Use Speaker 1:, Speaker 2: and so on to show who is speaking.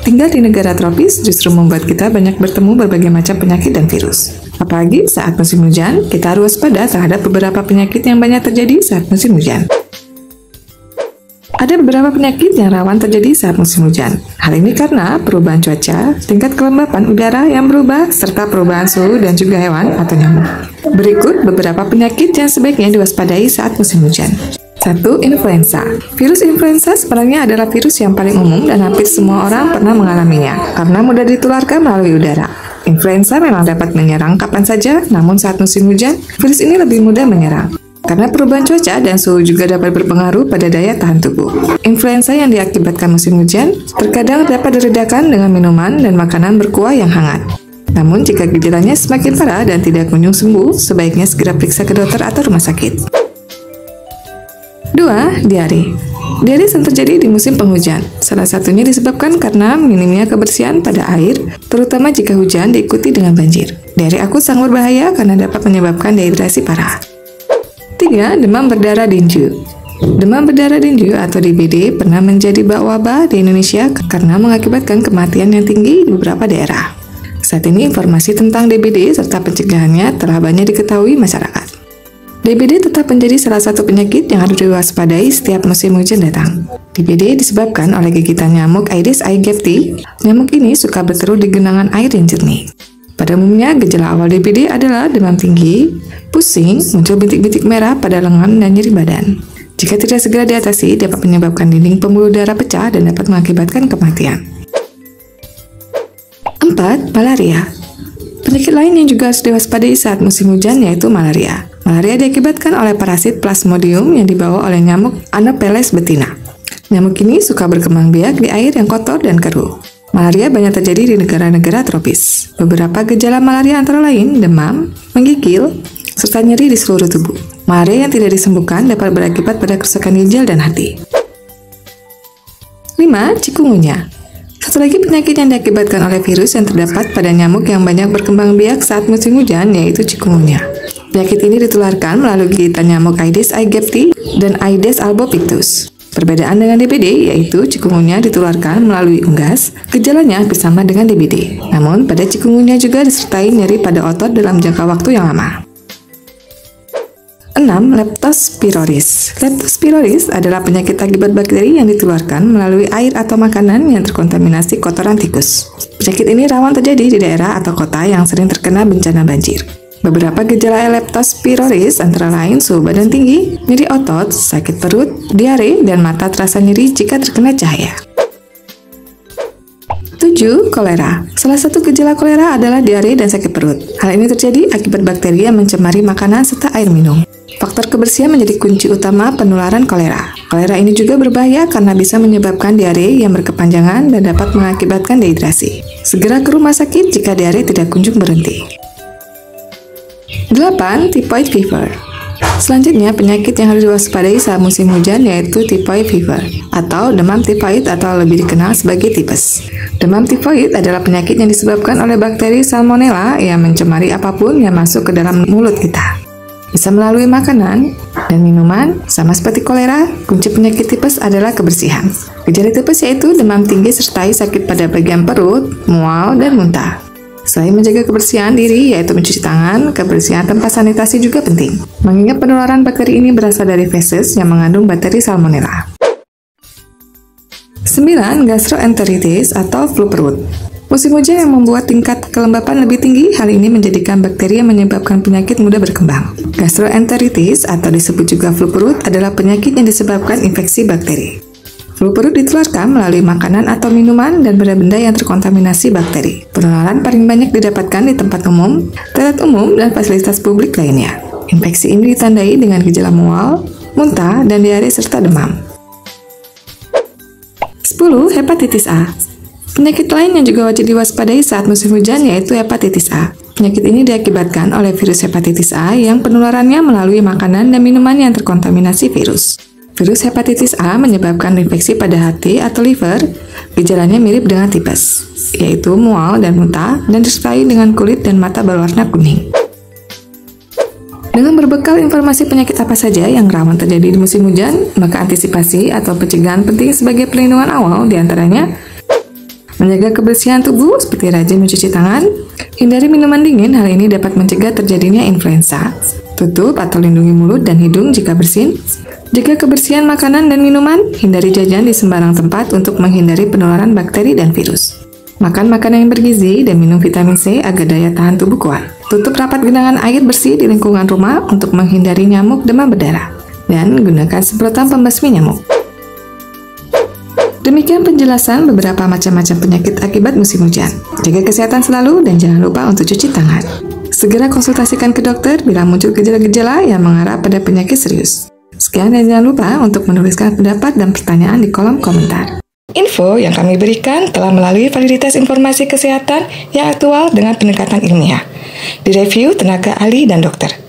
Speaker 1: Tinggal di negara tropis justru membuat kita banyak bertemu berbagai macam penyakit dan virus. Apalagi saat musim hujan, kita harus waspada terhadap beberapa penyakit yang banyak terjadi saat musim hujan. Ada beberapa penyakit yang rawan terjadi saat musim hujan. Hal ini karena perubahan cuaca, tingkat kelembapan udara yang berubah, serta perubahan suhu dan juga hewan atau nyamuk. Berikut beberapa penyakit yang sebaiknya diwaspadai saat musim hujan. 1. Influenza. Virus influenza sebenarnya adalah virus yang paling umum dan hampir semua orang pernah mengalaminya karena mudah ditularkan melalui udara. Influenza memang dapat menyerang kapan saja, namun saat musim hujan, virus ini lebih mudah menyerang. Karena perubahan cuaca dan suhu juga dapat berpengaruh pada daya tahan tubuh. Influenza yang diakibatkan musim hujan terkadang dapat diredakan dengan minuman dan makanan berkuah yang hangat. Namun jika gejalanya semakin parah dan tidak kunjung sembuh, sebaiknya segera periksa ke dokter atau rumah sakit. 2. Diare. Diare sering terjadi di musim penghujan. Salah satunya disebabkan karena minimnya kebersihan pada air, terutama jika hujan diikuti dengan banjir. Diare akut sangat berbahaya karena dapat menyebabkan dehidrasi parah. 3. Demam berdarah dengue. Demam berdarah dengue atau DBD pernah menjadi wabah di Indonesia karena mengakibatkan kematian yang tinggi di beberapa daerah. Saat ini informasi tentang DBD serta pencegahannya telah banyak diketahui masyarakat. DBD tetap menjadi salah satu penyakit yang harus diwaspadai setiap musim hujan datang. DBD disebabkan oleh gigitan nyamuk Aedes aegypti. Nyamuk ini suka bertelur di genangan air yang jernih. Pada umumnya, gejala awal DBD adalah demam tinggi, pusing, muncul bintik-bintik merah pada lengan dan nyeri badan. Jika tidak segera diatasi, dapat menyebabkan dinding pembuluh darah pecah dan dapat mengakibatkan kematian. 4. Malaria. Penyakit lain yang juga harus diwaspadai saat musim hujan yaitu malaria. Malaria diakibatkan oleh parasit Plasmodium yang dibawa oleh nyamuk Anopheles betina. Nyamuk ini suka berkembang biak di air yang kotor dan keruh. Malaria banyak terjadi di negara-negara tropis. Beberapa gejala malaria antara lain demam, menggigil, serta nyeri di seluruh tubuh. Malaria yang tidak disembuhkan dapat berakibat pada kerusakan ginjal dan hati. 5. Chikungunya. Satu lagi penyakit yang diakibatkan oleh virus yang terdapat pada nyamuk yang banyak berkembang biak saat musim hujan yaitu chikungunya. Penyakit ini ditularkan melalui gigitan nyamuk Aedes aegypti dan Aedes albopictus. Perbedaan dengan DBD yaitu chikungunya ditularkan melalui unggas, gejalanya hampir sama dengan DBD. Namun pada chikungunya juga disertai nyeri pada otot dalam jangka waktu yang lama. 6. Leptospirosis. Leptospirosis adalah penyakit akibat bakteri yang ditularkan melalui air atau makanan yang terkontaminasi kotoran tikus. Penyakit ini rawan terjadi di daerah atau kota yang sering terkena bencana banjir. Beberapa gejala leptospirosis antara lain suhu badan tinggi, nyeri otot, sakit perut, diare, dan mata terasa nyeri jika terkena cahaya. 7. Kolera. Salah satu gejala kolera adalah diare dan sakit perut. Hal ini terjadi akibat bakteri yang mencemari makanan serta air minum. Faktor kebersihan menjadi kunci utama penularan kolera. Kolera ini juga berbahaya karena bisa menyebabkan diare yang berkepanjangan dan dapat mengakibatkan dehidrasi. Segera ke rumah sakit jika diare tidak kunjung berhenti. 8. Typhoid fever. Selanjutnya, penyakit yang harus diwaspadai saat musim hujan yaitu typhoid fever atau demam tifoid atau lebih dikenal sebagai tipes. Demam tifoid adalah penyakit yang disebabkan oleh bakteri Salmonella yang mencemari apapun yang masuk ke dalam mulut kita. Bisa melalui makanan dan minuman, sama seperti kolera, kunci penyakit tipes adalah kebersihan. Gejala tipes yaitu demam tinggi sertai sakit pada bagian perut, mual, dan muntah. Selain menjaga kebersihan diri, yaitu mencuci tangan, kebersihan tempat sanitasi juga penting. Mengingat penularan bakteri ini berasal dari feses yang mengandung bakteri Salmonella. 9. Gastroenteritis atau flu perut. Musim hujan yang membuat tingkat kelembapan lebih tinggi, hal ini menjadikan bakteri yang menyebabkan penyakit mudah berkembang. Gastroenteritis atau disebut juga flu perut adalah penyakit yang disebabkan infeksi bakteri. Flu perut ditularkan melalui makanan atau minuman dan benda-benda yang terkontaminasi bakteri. Penularan paling banyak didapatkan di tempat umum, toilet umum, dan fasilitas publik lainnya. Infeksi ini ditandai dengan gejala mual, muntah, dan diare serta demam. 10. Hepatitis A. Penyakit lain yang juga wajib diwaspadai saat musim hujan yaitu hepatitis A. Penyakit ini diakibatkan oleh virus hepatitis A yang penularannya melalui makanan dan minuman yang terkontaminasi virus. Virus hepatitis A menyebabkan infeksi pada hati atau liver. Gejalanya mirip dengan tipes, yaitu mual dan muntah, dan disertai dengan kulit dan mata berwarna kuning. Dengan berbekal informasi penyakit apa saja yang rawan terjadi di musim hujan, maka antisipasi atau pencegahan penting sebagai perlindungan awal diantaranya Menjaga kebersihan tubuh seperti rajin mencuci tangan, hindari minuman dingin, hal ini dapat mencegah terjadinya influenza. Tutup atau lindungi mulut dan hidung jika bersin. Jaga kebersihan makanan dan minuman, hindari jajan di sembarang tempat untuk menghindari penularan bakteri dan virus. Makan makanan yang bergizi dan minum vitamin C agar daya tahan tubuh kuat. Tutup rapat genangan air bersih di lingkungan rumah untuk menghindari nyamuk demam berdarah. Dan gunakan semprotan pembasmi nyamuk. Demikian penjelasan beberapa macam-macam penyakit akibat musim hujan. Jaga kesehatan selalu dan jangan lupa untuk cuci tangan. Segera konsultasikan ke dokter bila muncul gejala-gejala yang mengarah pada penyakit serius. Sekian dan jangan lupa untuk menuliskan pendapat dan pertanyaan di kolom komentar. Info yang kami berikan telah melalui validitas informasi kesehatan yang aktual dengan pendekatan ilmiah. Direview tenaga ahli dan dokter.